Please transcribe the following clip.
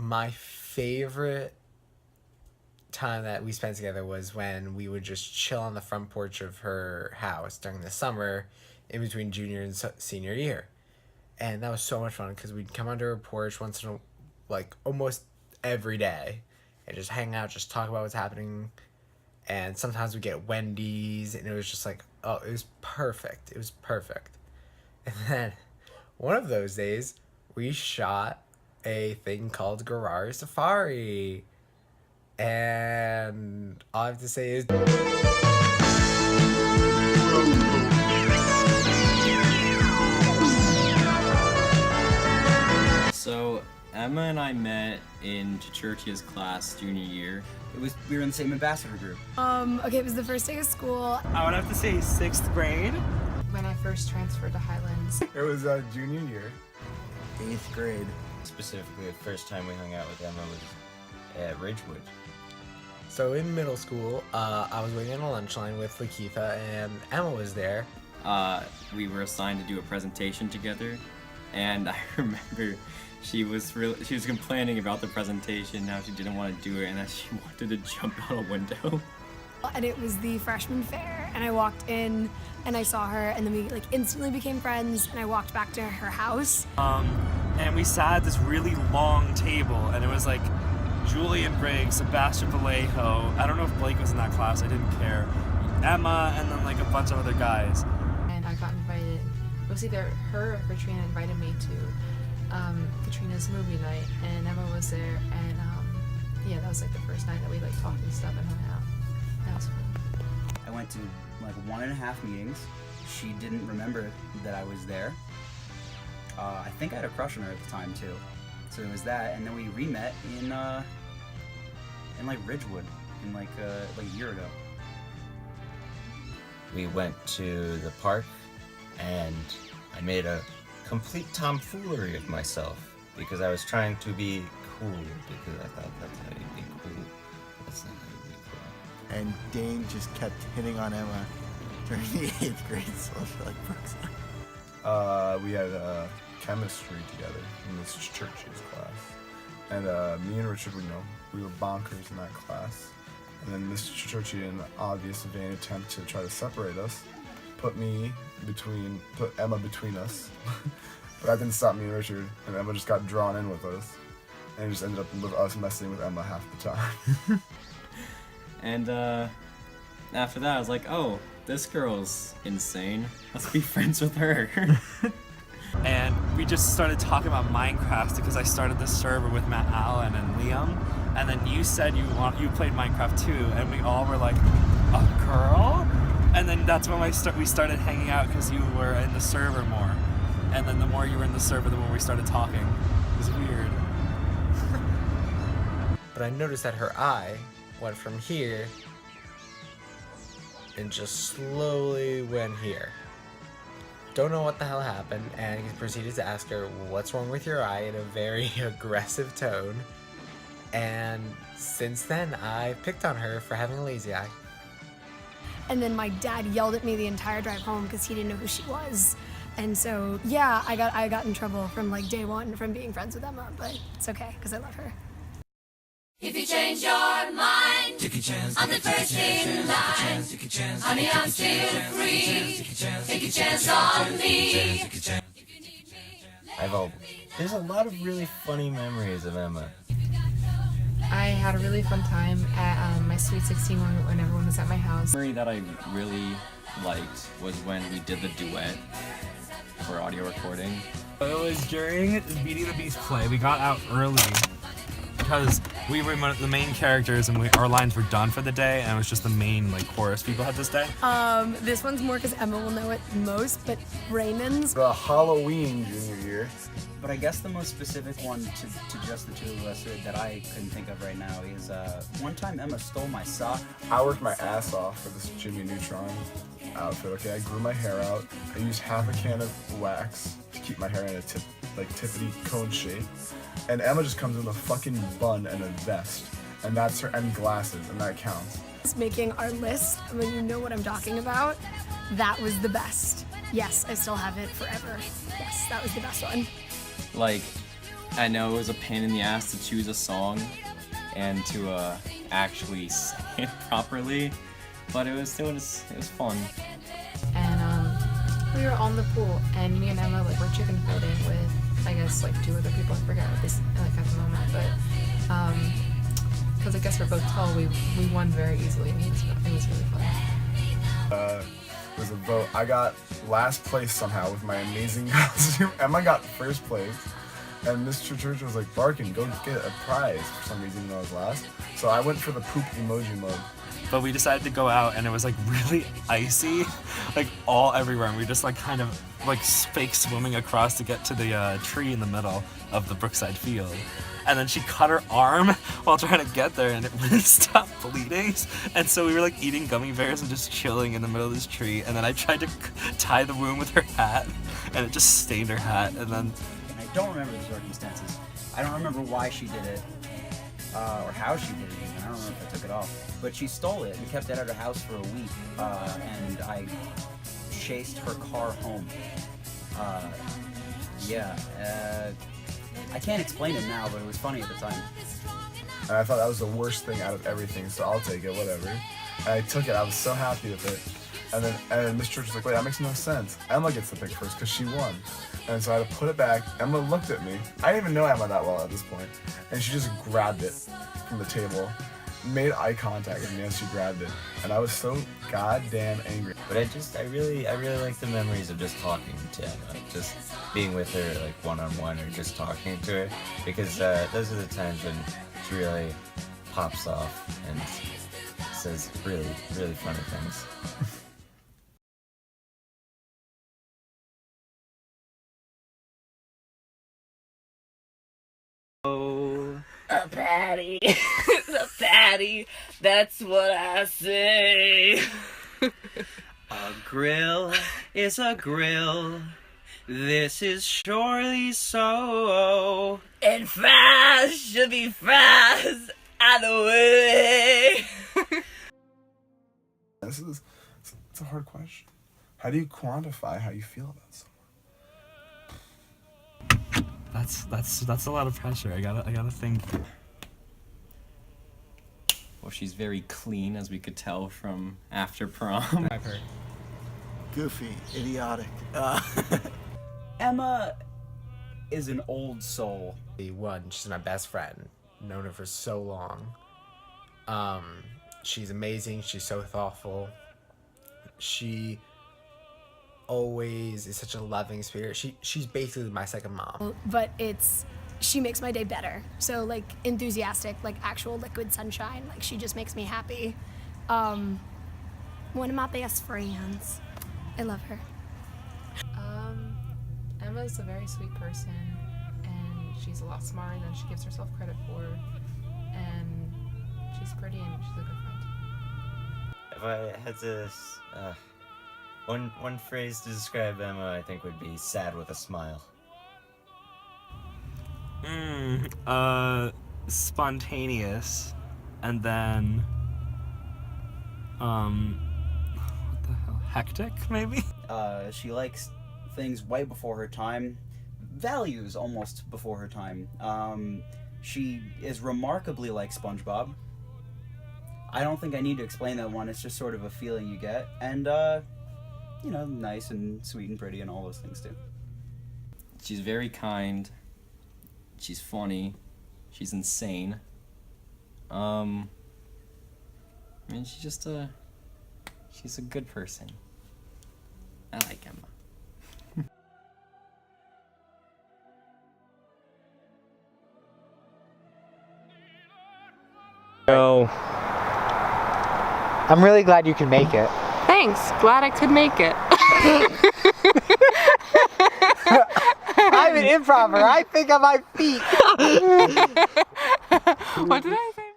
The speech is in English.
my favorite time that we spent together was when we would just chill on the front porch of her house during the summer in between junior and senior year. And that was so much fun because we'd come under her porch once in a, like almost every day and just hang out, just talk about what's happening. And sometimes we get Wendy's, and it was just like, oh, it was perfect. It was perfect. And then one of those days, we shot a thing called Garari Safari. And all I have to say is... So, Emma and I met in Churchia's class junior year. We were in the same ambassador group. Okay, it was the first day of school. I would have to say 6th grade. When I first transferred to Highlands. It was junior year. 8th grade. Specifically, the first time we hung out with Emma was at Ridgewood. So in middle school, I was waiting on a lunch line with Lakeitha, and Emma was there. We were assigned to do a presentation together, and I remember she was complaining about the presentation, how she didn't want to do it, and that she wanted to jump out a window. And it was the freshman fair, and I walked in and I saw her, and then we like instantly became friends, and I walked back to her house. And we sat at this really long table, and it was like Julian Briggs, Sebastian Vallejo, I don't know if Blake was in that class, I didn't care, Emma, and then like a bunch of other guys. And I got invited, it was either her or Katrina invited me to Katrina's movie night, and Emma was there, and yeah, that was like the first night that we like talked and stuff and hung out. That was fun. I went to like 1.5 meetings. She didn't remember that I was there. I think I had a crush on her at the time too. So it was that, and then we re-met in like Ridgewood in like a year ago. We went to the park, and I made a complete tomfoolery of myself because I was trying to be cool, because I thought that's how you be cool. That's not how you be cool. And Dane just kept hitting on Emma during the 8th grade social like Brooks. We had chemistry together in this Church's class. And me and Richard we were bonkers in that class. And then Mr. Churchy, in an obvious vain attempt to try to separate us, put Emma between us. But that didn't stop me and Richard, and Emma just got drawn in with us. And it just ended up with us messing with Emma half the time. And after that, I was like, oh, this girl's insane. Let's be friends with her. And we just started talking about Minecraft because I started this server with Matt Allen and Liam, and then you said you played Minecraft too, and we all were like, a girl? And then that's when we started hanging out because you were in the server more, and then the more you were in the server, the more we started talking. It was weird. But I noticed that her eye went from here and just slowly went here. Don't know what the hell happened, and he proceeded to ask her, what's wrong with your eye, in a very aggressive tone. And since then, I picked on her for having a lazy eye. And then my dad yelled at me the entire drive home because he didn't know who she was. And so, yeah, I got in trouble from like day one from being friends with Emma, but it's okay because I love her. If you change your mind, take a chance, I'm the first in line. Honey, I'm still free. Take a chance on me. There's a lot of really funny memories of Emma. I had a really fun time at my Sweet 16 when everyone was at my house. The memory that I really liked was when we did the duet for audio recording. It was during the Beauty and the Beast play. We got out early because we were one of the main characters, and our lines were done for the day, and it was just the main like chorus people had to stay. This one's more because Emma will know it most, but Raymond's. The Halloween junior year. But I guess the most specific one to just the two of us that I couldn't think of right now is one time Emma stole my sock. I worked my ass off for this Jimmy Neutron outfit. Okay, I grew my hair out. I used half a can of wax to keep my hair in a tippity cone shape. And Emma just comes in with a fucking bun and a vest, and glasses, and that counts. Making our list, when you know what I'm talking about, that was the best. Yes, I still have it forever. Yes, that was the best one. Like, I know it was a pain in the ass to choose a song and to actually sing it properly, but it was fun. And we were on the pool, and me and Emma like were chicken fighting with, I guess, like 2 other people. I forgot at this like at the moment, but because I guess we're both tall, we won very easily, and it was really fun. It was a vote. I got last place somehow with my amazing costume. Emma got first place, and Mr. Church was like, Barkin, go get a prize for some reason, even though I was last. So I went for the poop emoji mode. But we decided to go out, and it was like really icy, like all everywhere, and we just like kind of like fake swimming across to get to the tree in the middle of the Brookside field. And then she cut her arm while trying to get there, and it wouldn't stop bleeding. And so we were like eating gummy bears and just chilling in the middle of this tree. And then I tried to tie the wound with her hat, and it just stained her hat. And then I don't remember the circumstances. I don't remember why she did it, or how she did it even. I don't remember if I took it off. But she stole it and kept it at her house for a week, and I chased her car home. I can't explain it now, but it was funny at the time. And I thought that was the worst thing out of everything, so I'll take it, whatever. And I took it, I was so happy with it. And then Miss Church was like, wait, that makes no sense. Emma gets the pick first because she won. And so I had to put it back. Emma looked at me. I didn't even know Emma that well at this point. And she just grabbed it from the table, made eye contact with me as she grabbed it. And I was so goddamn angry. But I really like the memories of just talking to Emma, just being with her like one-on-one or just talking to her, because those are the times when she really pops off and says really, really funny things. A patty, a patty, that's what I say. A grill is a grill, this is surely so. And fries should be fries either way. It's a hard question. How do you quantify how you feel about someone? That's a lot of pressure. I gotta think. Well, she's very clean, as we could tell from after prom. I've heard. Goofy, idiotic. Emma is an old soul. She's my best friend. Known her for so long. She's amazing. She's so thoughtful. She always is such a loving spirit. She's basically my second mom. But she makes my day better. So like enthusiastic, like actual liquid sunshine. Like she just makes me happy. One of my best friends. I love her. Emma's a very sweet person, and she's a lot smarter than she gives herself credit for, and she's pretty and she's a good friend. If I had to, one phrase to describe Emma, I think would be sad with a smile. Spontaneous, and then, what the hell? Hectic, maybe? She likes things way before her time, values almost before her time. She is remarkably like SpongeBob. I don't think I need to explain that one, it's just sort of a feeling you get. And, nice and sweet and pretty and all those things too. She's very kind. She's funny. She's insane. She's a good person. I like Emma. So, I'm really glad you can make it. Thanks. Glad I could make it. I'm an improver. I think on my feet. What did I say?